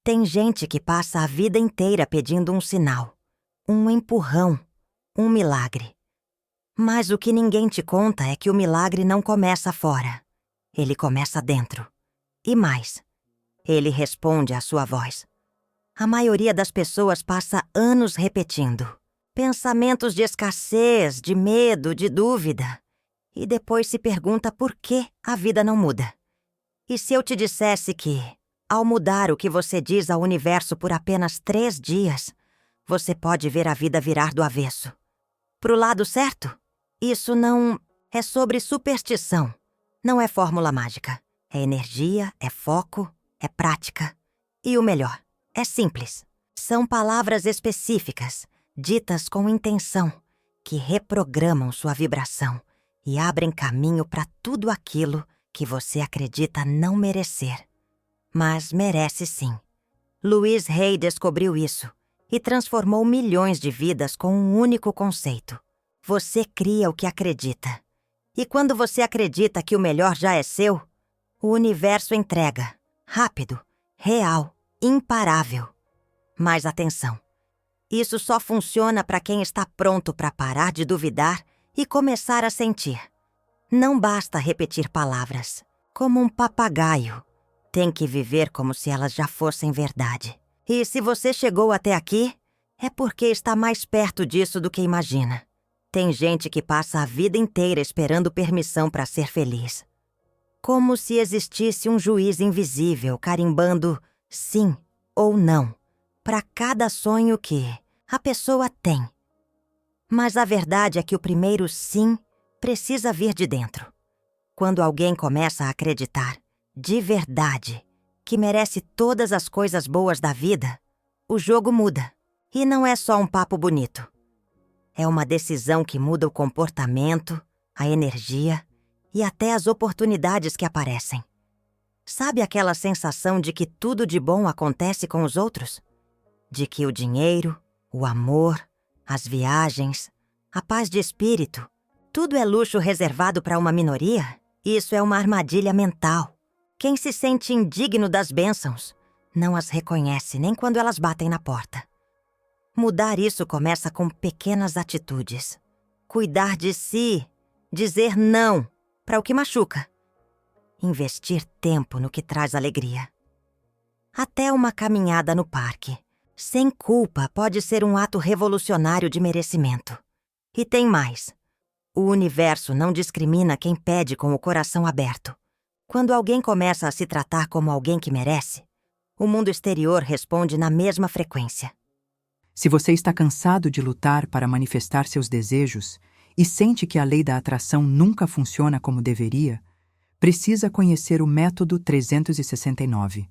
Tem gente que passa a vida inteira pedindo um sinal, um empurrão, um milagre. Mas o que ninguém te conta é que o milagre não começa fora. Ele começa dentro. E mais, ele responde à sua voz. A maioria das pessoas passa anos repetindo pensamentos de escassez, de medo, de dúvida. E depois se pergunta por que a vida não muda. E se eu te dissesse que, ao mudar o que você diz ao universo por apenas 3 dias, você pode ver a vida virar do avesso? Pro lado certo? Isso não é sobre superstição. Não é fórmula mágica. É energia, é foco, é prática. E o melhor, é simples. São palavras específicas, ditas com intenção, que reprogramam sua vibração e abrem caminho para tudo aquilo que você acredita não merecer. Mas merece sim. Louise Hay descobriu isso e transformou milhões de vidas com um único conceito. Você cria o que acredita. E quando você acredita que o melhor já é seu, o universo entrega. Rápido, real, imparável. Mas atenção. Isso só funciona para quem está pronto para parar de duvidar e começar a sentir. Não basta repetir palavras. Como um papagaio. Tem que viver como se elas já fossem verdade. E se você chegou até aqui, é porque está mais perto disso do que imagina. Tem gente que passa a vida inteira esperando permissão para ser feliz. Como se existisse um juiz invisível carimbando sim ou não para cada sonho que a pessoa tem. Mas a verdade é que o primeiro sim precisa vir de dentro. Quando alguém começa a acreditar, de verdade, que merece todas as coisas boas da vida, o jogo muda. E não é só um papo bonito. É uma decisão que muda o comportamento, a energia e até as oportunidades que aparecem. Sabe aquela sensação de que tudo de bom acontece com os outros? De que o dinheiro, o amor, as viagens, a paz de espírito, tudo é luxo reservado para uma minoria? Isso é uma armadilha mental. Quem se sente indigno das bênçãos não as reconhece nem quando elas batem na porta. Mudar isso começa com pequenas atitudes. Cuidar de si, dizer não para o que machuca. Investir tempo no que traz alegria. Até uma caminhada no parque, sem culpa, pode ser um ato revolucionário de merecimento. E tem mais. O universo não discrimina quem pede com o coração aberto. Quando alguém começa a se tratar como alguém que merece, o mundo exterior responde na mesma frequência. Se você está cansado de lutar para manifestar seus desejos e sente que a lei da atração nunca funciona como deveria, precisa conhecer o método 369.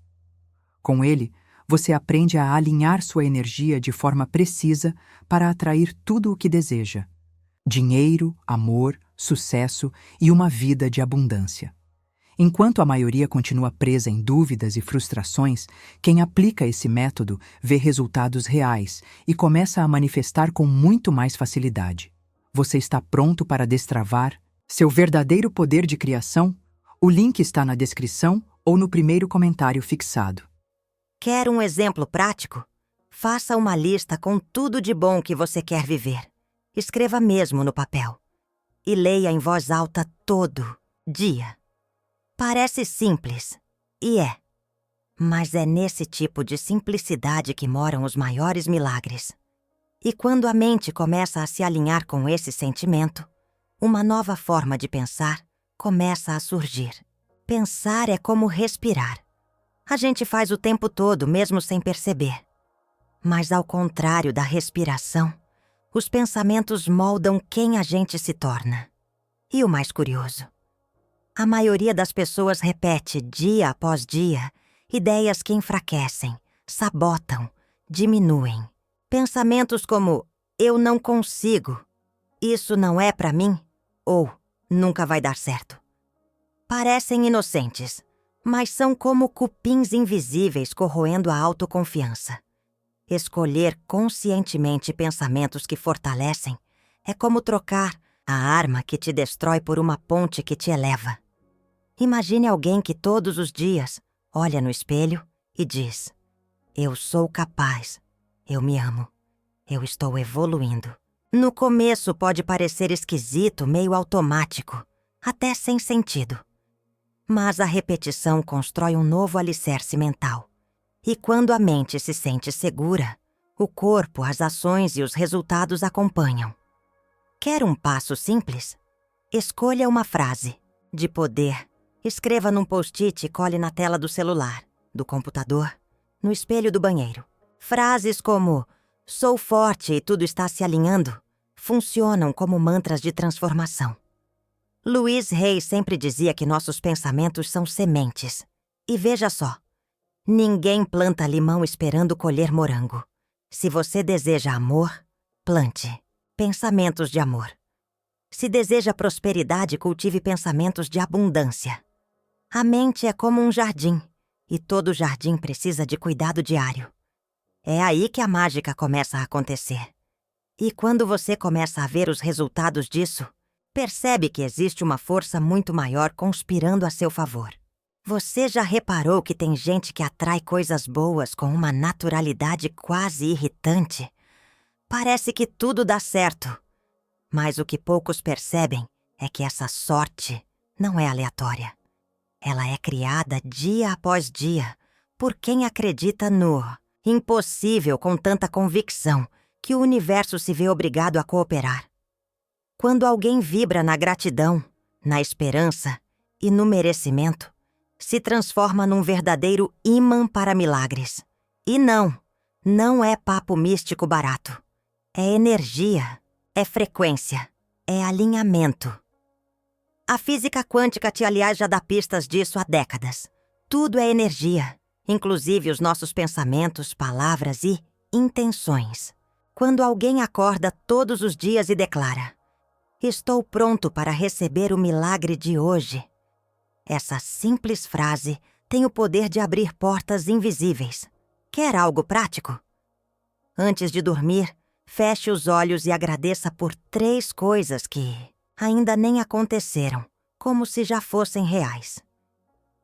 Com ele, você aprende a alinhar sua energia de forma precisa para atrair tudo o que deseja: dinheiro, amor, sucesso e uma vida de abundância. Enquanto a maioria continua presa em dúvidas e frustrações, quem aplica esse método vê resultados reais e começa a manifestar com muito mais facilidade. Você está pronto para destravar seu verdadeiro poder de criação? O link está na descrição ou no primeiro comentário fixado. Quer um exemplo prático? Faça uma lista com tudo de bom que você quer viver. Escreva mesmo no papel. E leia em voz alta todo dia. Parece simples, e é. Mas é nesse tipo de simplicidade que moram os maiores milagres. E quando a mente começa a se alinhar com esse sentimento, uma nova forma de pensar começa a surgir. Pensar é como respirar. A gente faz o tempo todo, mesmo sem perceber. Mas ao contrário da respiração, os pensamentos moldam quem a gente se torna. E o mais curioso, a maioria das pessoas repete, dia após dia, ideias que enfraquecem, sabotam, diminuem. Pensamentos como, eu não consigo, isso não é pra mim, ou nunca vai dar certo. Parecem inocentes, mas são como cupins invisíveis corroendo a autoconfiança. Escolher conscientemente pensamentos que fortalecem é como trocar a arma que te destrói por uma ponte que te eleva. Imagine alguém que todos os dias olha no espelho e diz: Eu sou capaz. Eu me amo. Eu estou evoluindo. No começo pode parecer esquisito, meio automático, até sem sentido. Mas a repetição constrói um novo alicerce mental. E quando a mente se sente segura, o corpo, as ações e os resultados acompanham. Quer um passo simples? Escolha uma frase de poder. Escreva num post-it e cole na tela do celular, do computador, no espelho do banheiro. Frases como "sou forte e tudo está se alinhando" funcionam como mantras de transformação. Louise Hay sempre dizia que nossos pensamentos são sementes. E veja só, ninguém planta limão esperando colher morango. Se você deseja amor, plante pensamentos de amor. Se deseja prosperidade, cultive pensamentos de abundância. A mente é como um jardim, e todo jardim precisa de cuidado diário. É aí que a mágica começa a acontecer. E quando você começa a ver os resultados disso, percebe que existe uma força muito maior conspirando a seu favor. Você já reparou que tem gente que atrai coisas boas com uma naturalidade quase irritante? Parece que tudo dá certo. Mas o que poucos percebem é que essa sorte não é aleatória. Ela é criada dia após dia por quem acredita no impossível com tanta convicção que o universo se vê obrigado a cooperar. Quando alguém vibra na gratidão, na esperança e no merecimento, se transforma num verdadeiro ímã para milagres. E não é papo místico barato. É energia, é frequência, é alinhamento. A física quântica, aliás, já dá pistas disso há décadas. Tudo é energia, inclusive os nossos pensamentos, palavras e intenções. Quando alguém acorda todos os dias e declara: "Estou pronto para receber o milagre de hoje", essa simples frase tem o poder de abrir portas invisíveis. Quer algo prático? Antes de dormir, feche os olhos e agradeça por 3 coisas que ainda nem aconteceram, como se já fossem reais.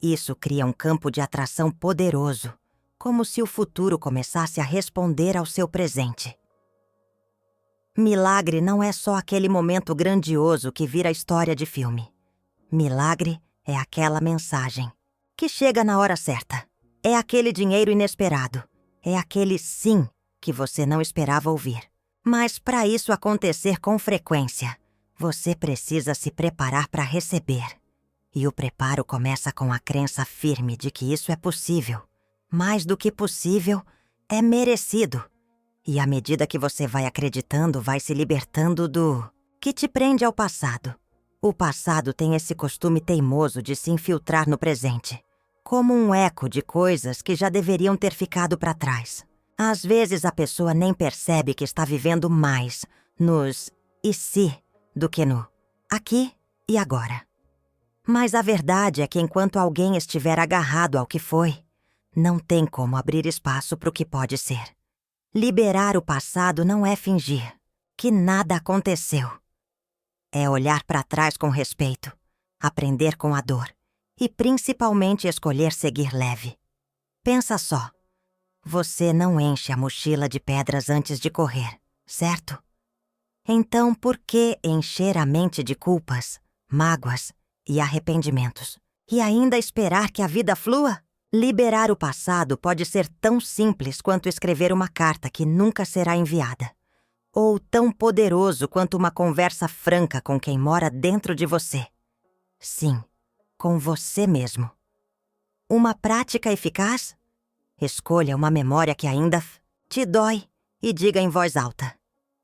Isso cria um campo de atração poderoso, como se o futuro começasse a responder ao seu presente. Milagre não é só aquele momento grandioso que vira história de filme. Milagre é aquela mensagem que chega na hora certa. É aquele dinheiro inesperado. É aquele sim que você não esperava ouvir. Mas para isso acontecer com frequência, você precisa se preparar para receber. E o preparo começa com a crença firme de que isso é possível. Mais do que possível, é merecido. E à medida que você vai acreditando, vai se libertando do que te prende ao passado. O passado tem esse costume teimoso de se infiltrar no presente, como um eco de coisas que já deveriam ter ficado para trás. Às vezes a pessoa nem percebe que está vivendo mais nos e se do que no aqui e agora. Mas a verdade é que enquanto alguém estiver agarrado ao que foi, não tem como abrir espaço para o que pode ser. Liberar o passado não é fingir que nada aconteceu. É olhar para trás com respeito, aprender com a dor e principalmente escolher seguir leve. Pensa só, você não enche a mochila de pedras antes de correr, certo? Então por que encher a mente de culpas, mágoas e arrependimentos? E ainda esperar que a vida flua? Liberar o passado pode ser tão simples quanto escrever uma carta que nunca será enviada. Ou tão poderoso quanto uma conversa franca com quem mora dentro de você. Sim, com você mesmo. Uma prática eficaz? Escolha uma memória que ainda te dói e diga em voz alta: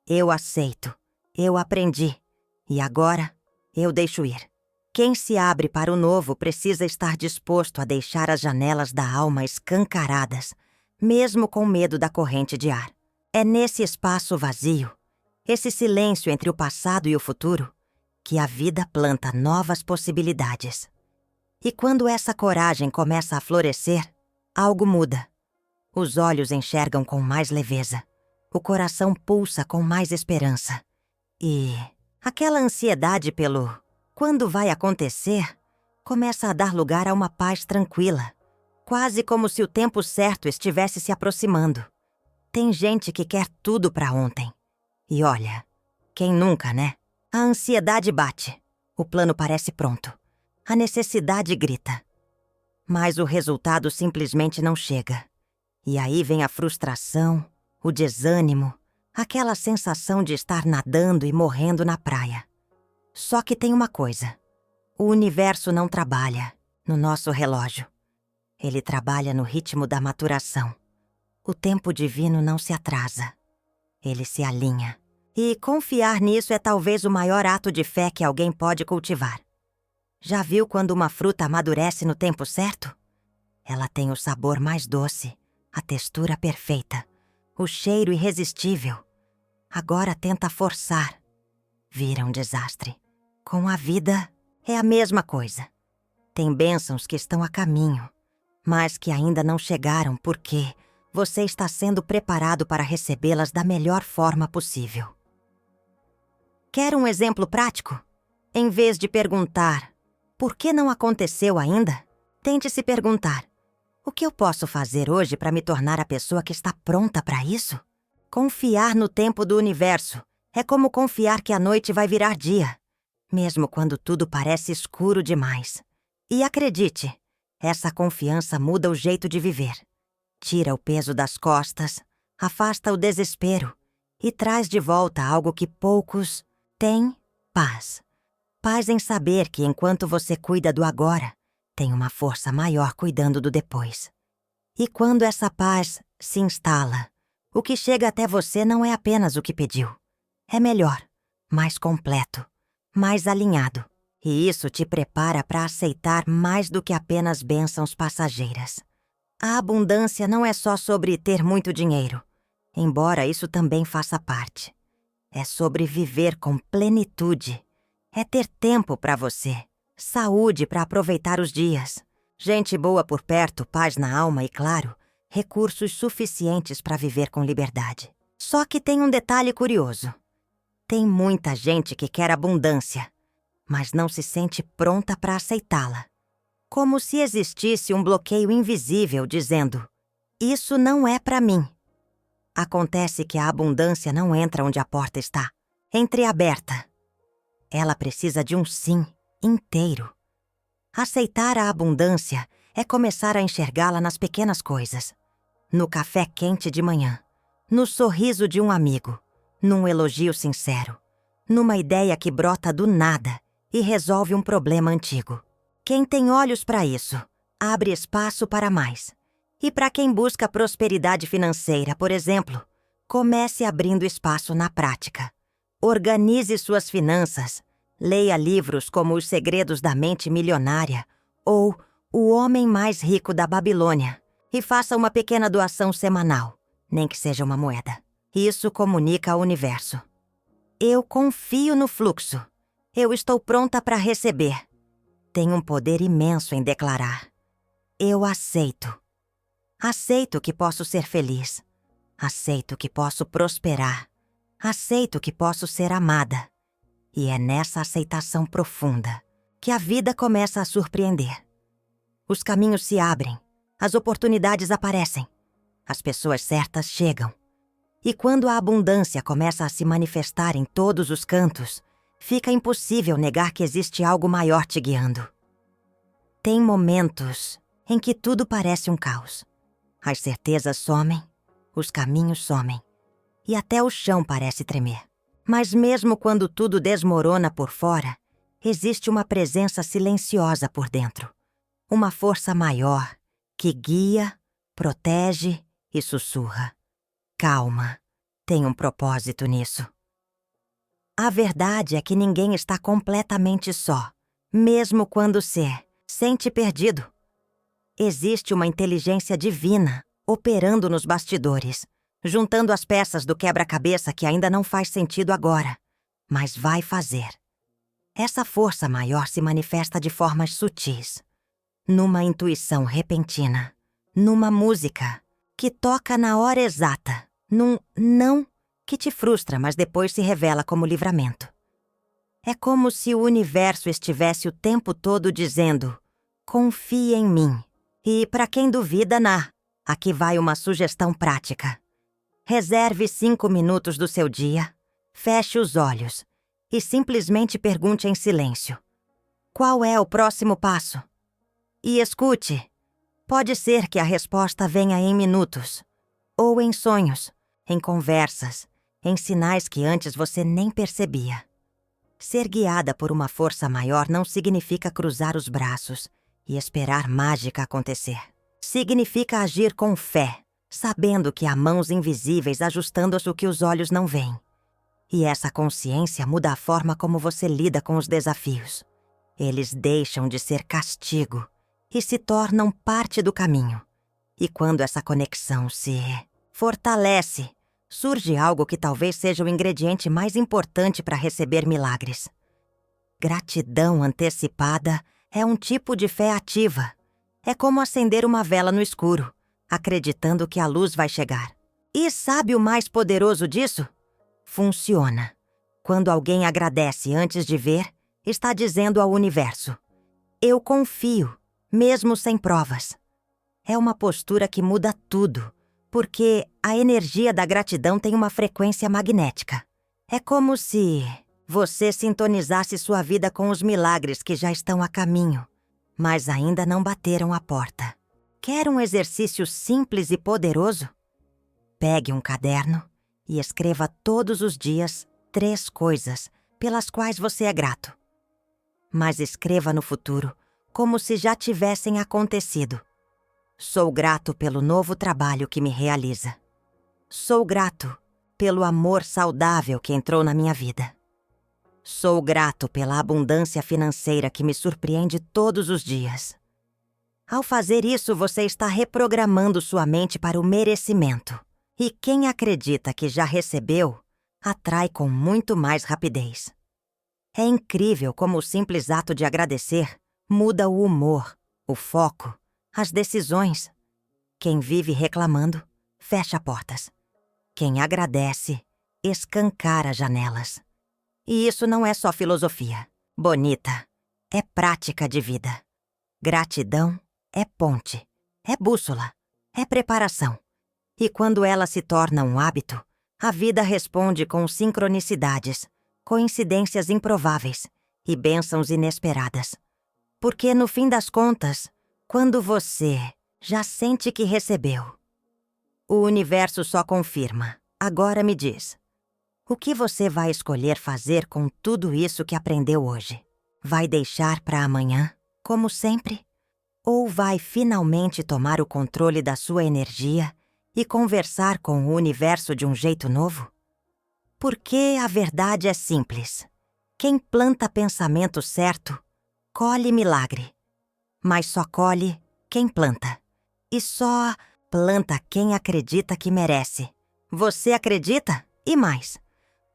"Eu aceito, eu aprendi, e agora eu deixo ir." Quem se abre para o novo precisa estar disposto a deixar as janelas da alma escancaradas, mesmo com medo da corrente de ar. É nesse espaço vazio, esse silêncio entre o passado e o futuro, que a vida planta novas possibilidades. E quando essa coragem começa a florescer, algo muda. Os olhos enxergam com mais leveza, o coração pulsa com mais esperança. E aquela ansiedade pelo "quando vai acontecer" começa a dar lugar a uma paz tranquila, quase como se o tempo certo estivesse se aproximando. Tem gente que quer tudo para ontem. E olha, quem nunca, né? A ansiedade bate. O plano parece pronto. A necessidade grita. Mas o resultado simplesmente não chega. E aí vem a frustração, o desânimo, aquela sensação de estar nadando e morrendo na praia. Só que tem uma coisa. O universo não trabalha no nosso relógio. Ele trabalha no ritmo da maturação. O tempo divino não se atrasa. Ele se alinha. E confiar nisso é talvez o maior ato de fé que alguém pode cultivar. Já viu quando uma fruta amadurece no tempo certo? Ela tem o sabor mais doce, a textura perfeita, o cheiro irresistível. Agora tenta forçar. Vira um desastre. Com a vida, é a mesma coisa. Tem bênçãos que estão a caminho, mas que ainda não chegaram porque você está sendo preparado para recebê-las da melhor forma possível. Quer um exemplo prático? Em vez de perguntar, por que não aconteceu ainda? Tente se perguntar, o que eu posso fazer hoje para me tornar a pessoa que está pronta para isso? Confiar no tempo do universo é como confiar que a noite vai virar dia, mesmo quando tudo parece escuro demais. E acredite, essa confiança muda o jeito de viver. Tira o peso das costas, afasta o desespero e traz de volta algo que poucos têm: paz. Paz em saber que enquanto você cuida do agora, tem uma força maior cuidando do depois. E quando essa paz se instala, o que chega até você não é apenas o que pediu. É melhor, mais completo, mais alinhado. E isso te prepara para aceitar mais do que apenas bênçãos passageiras. A abundância não é só sobre ter muito dinheiro, embora isso também faça parte. É sobre viver com plenitude. É ter tempo para você, saúde para aproveitar os dias, gente boa por perto, paz na alma e, claro, recursos suficientes para viver com liberdade. Só que tem um detalhe curioso. Tem muita gente que quer abundância, mas não se sente pronta para aceitá-la. Como se existisse um bloqueio invisível dizendo, isso não é para mim. Acontece que a abundância não entra onde a porta está, entreaberta. Ela precisa de um sim inteiro. Aceitar a abundância é começar a enxergá-la nas pequenas coisas. No café quente de manhã, no sorriso de um amigo, num elogio sincero, numa ideia que brota do nada e resolve um problema antigo. Quem tem olhos para isso, abre espaço para mais. E para quem busca prosperidade financeira, por exemplo, comece abrindo espaço na prática. Organize suas finanças. Leia livros como Os Segredos da Mente Milionária ou O Homem Mais Rico da Babilônia e faça uma pequena doação semanal, nem que seja uma moeda. Isso comunica ao universo. Eu confio no fluxo. Eu estou pronta para receber. Tem um poder imenso em declarar. Eu aceito. Aceito que posso ser feliz. Aceito que posso prosperar. Aceito que posso ser amada. E é nessa aceitação profunda que a vida começa a surpreender. Os caminhos se abrem, as oportunidades aparecem, as pessoas certas chegam. E quando a abundância começa a se manifestar em todos os cantos, fica impossível negar que existe algo maior te guiando. Tem momentos em que tudo parece um caos. As certezas somem, os caminhos somem, e até o chão parece tremer. Mas mesmo quando tudo desmorona por fora, existe uma presença silenciosa por dentro. Uma força maior que guia, protege e sussurra. Calma, tem um propósito nisso. A verdade é que ninguém está completamente só, mesmo quando se sente perdido. Existe uma inteligência divina operando nos bastidores, juntando as peças do quebra-cabeça que ainda não faz sentido agora, mas vai fazer. Essa força maior se manifesta de formas sutis, numa intuição repentina, numa música que toca na hora exata, num não que te frustra, mas depois se revela como livramento. É como se o universo estivesse o tempo todo dizendo: confie em mim, E para quem duvida, aqui vai uma sugestão prática. Reserve 5 minutos do seu dia, feche os olhos e simplesmente pergunte em silêncio: qual é o próximo passo? E escute. Pode ser que a resposta venha em minutos, ou em sonhos, em conversas, em sinais que antes você nem percebia. Ser guiada por uma força maior não significa cruzar os braços e esperar mágica acontecer. Significa agir com fé, sabendo que há mãos invisíveis ajustando o que os olhos não veem. E essa consciência muda a forma como você lida com os desafios. Eles deixam de ser castigo e se tornam parte do caminho. E quando essa conexão se fortalece, surge algo que talvez seja o ingrediente mais importante para receber milagres. Gratidão antecipada é um tipo de fé ativa. É como acender uma vela no escuro, acreditando que a luz vai chegar. E sabe o mais poderoso disso? Funciona. Quando alguém agradece antes de ver, está dizendo ao universo: eu confio, mesmo sem provas. É uma postura que muda tudo, porque a energia da gratidão tem uma frequência magnética. É como se você sintonizasse sua vida com os milagres que já estão a caminho, mas ainda não bateram a porta. Quer um exercício simples e poderoso? Pegue um caderno e escreva todos os dias 3 coisas pelas quais você é grato. Mas escreva no futuro como se já tivessem acontecido. Sou grato pelo novo trabalho que me realiza. Sou grato pelo amor saudável que entrou na minha vida. Sou grato pela abundância financeira que me surpreende todos os dias. Ao fazer isso, você está reprogramando sua mente para o merecimento. E quem acredita que já recebeu, atrai com muito mais rapidez. É incrível como o simples ato de agradecer muda o humor, o foco, as decisões. Quem vive reclamando, fecha portas. Quem agradece, escancara janelas. E isso não é só filosofia bonita, é prática de vida. Gratidão é ponte, é bússola, é preparação. E quando ela se torna um hábito, a vida responde com sincronicidades, coincidências improváveis e bênçãos inesperadas. Porque, no fim das contas, quando você já sente que recebeu, o universo só confirma. Agora me diz, o que você vai escolher fazer com tudo isso que aprendeu hoje? Vai deixar para amanhã, como sempre? Ou vai finalmente tomar o controle da sua energia e conversar com o universo de um jeito novo? Porque a verdade é simples. Quem planta pensamento certo, colhe milagre. Mas só colhe quem planta. E só planta quem acredita que merece. Você acredita? E mais?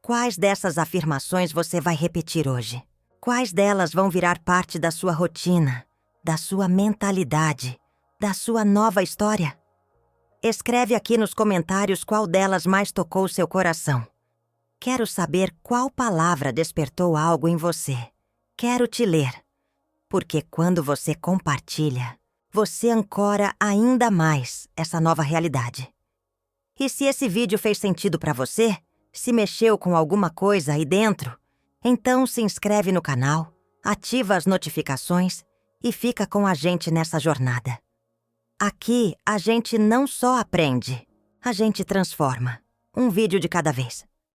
Quais dessas afirmações você vai repetir hoje? Quais delas vão virar parte da sua rotina, da sua mentalidade, da sua nova história? Escreve aqui nos comentários qual delas mais tocou seu coração. Quero saber qual palavra despertou algo em você. Quero te ler. Porque quando você compartilha, você ancora ainda mais essa nova realidade. E se esse vídeo fez sentido para você, se mexeu com alguma coisa aí dentro, então se inscreve no canal, ativa as notificações e fica com a gente nessa jornada. Aqui, a gente não só aprende, a gente transforma. Um vídeo de cada vez.